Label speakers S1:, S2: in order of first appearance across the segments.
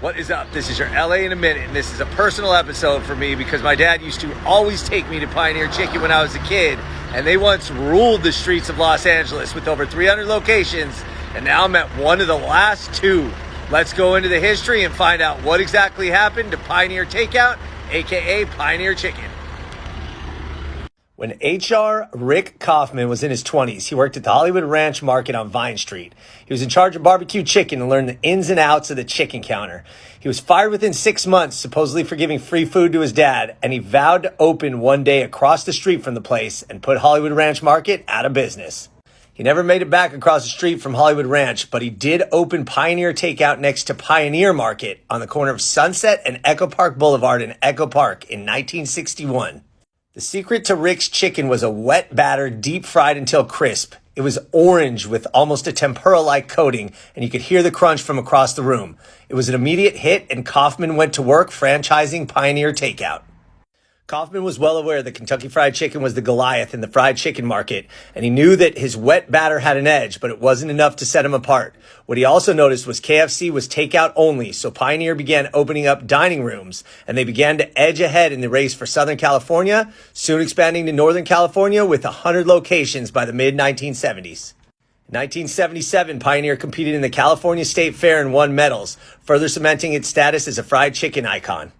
S1: What is up? This is your LA in a minute, and this is a personal episode for me because my dad used to always take me to Pioneer Chicken when I was a kid, and they once ruled the streets of Los Angeles with over 300 locations, and now I'm at one of the last two. Let's go into the history and find out what exactly happened to Pioneer Takeout, aka Pioneer Chicken. When H.R. Rick Kaufman was in his 20s, he worked at the Hollywood Ranch Market on Vine Street. He was in charge of barbecue chicken and learned the ins and outs of the chicken counter. He was fired within 6 months, supposedly for giving free food to his dad, and he vowed to open one day across the street from the place and put Hollywood Ranch Market out of business. He never made it back across the street from Hollywood Ranch, but he did open Pioneer Takeout next to Pioneer Market on the corner of Sunset and Echo Park Boulevard in Echo Park in 1961. The secret to Rick's chicken was a wet batter deep fried until crisp. It was orange with almost a tempura-like coating, and you could hear the crunch from across the room. It was an immediate hit, and Kaufman went to work franchising Pioneer Takeout. Kaufman was well aware that Kentucky Fried Chicken was the Goliath in the fried chicken market, and he knew that his wet batter had an edge, but it wasn't enough to set him apart. What he also noticed was KFC was takeout only, so Pioneer began opening up dining rooms, and they began to edge ahead in the race for Southern California, soon expanding to Northern California with 100 locations by the mid-1970s. In 1977, Pioneer competed in the California State Fair and won medals, further cementing its status as a fried chicken icon.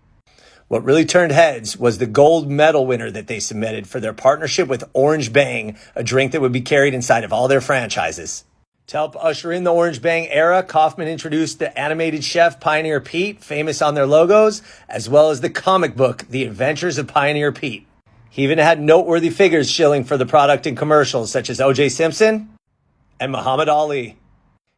S1: What really turned heads was the gold medal winner that they submitted for their partnership with Orange Bang, a drink that would be carried inside of all their franchises. To help usher in the Orange Bang era, Kaufman introduced the animated chef Pioneer Pete, famous on their logos, as well as the comic book, The Adventures of Pioneer Pete. He even had noteworthy figures shilling for the product in commercials such as O.J. Simpson and Muhammad Ali.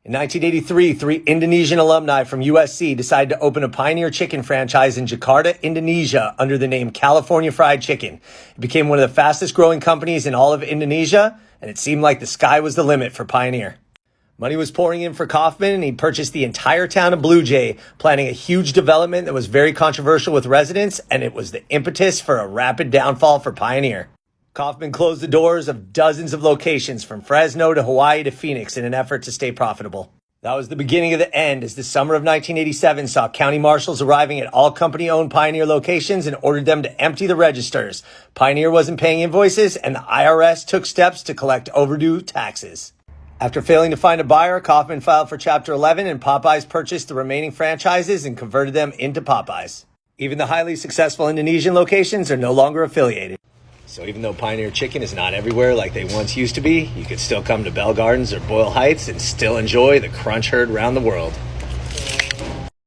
S1: In 1983, 3 Indonesian alumni from USC decided to open a Pioneer Chicken franchise in Jakarta, Indonesia, under the name California Fried Chicken. It became one of the fastest growing companies in all of Indonesia, and it seemed like the sky was the limit for Pioneer. Money was pouring in for Kaufman, and he purchased the entire town of Blue Jay, planning a huge development that was very controversial with residents, and it was the impetus for a rapid downfall for Pioneer. Kaufman closed the doors of dozens of locations from Fresno to Hawaii to Phoenix in an effort to stay profitable. That was the beginning of the end, as the summer of 1987 saw county marshals arriving at all company-owned Pioneer locations and ordered them to empty the registers. Pioneer wasn't paying invoices, and the IRS took steps to collect overdue taxes. After failing to find a buyer, Kaufman filed for Chapter 11, and Popeyes purchased the remaining franchises and converted them into Popeyes. Even the highly successful Indonesian locations are no longer affiliated. So even though Pioneer Chicken is not everywhere like they once used to be, you could still come to Bell Gardens or Boyle Heights and still enjoy the crunch heard around the world.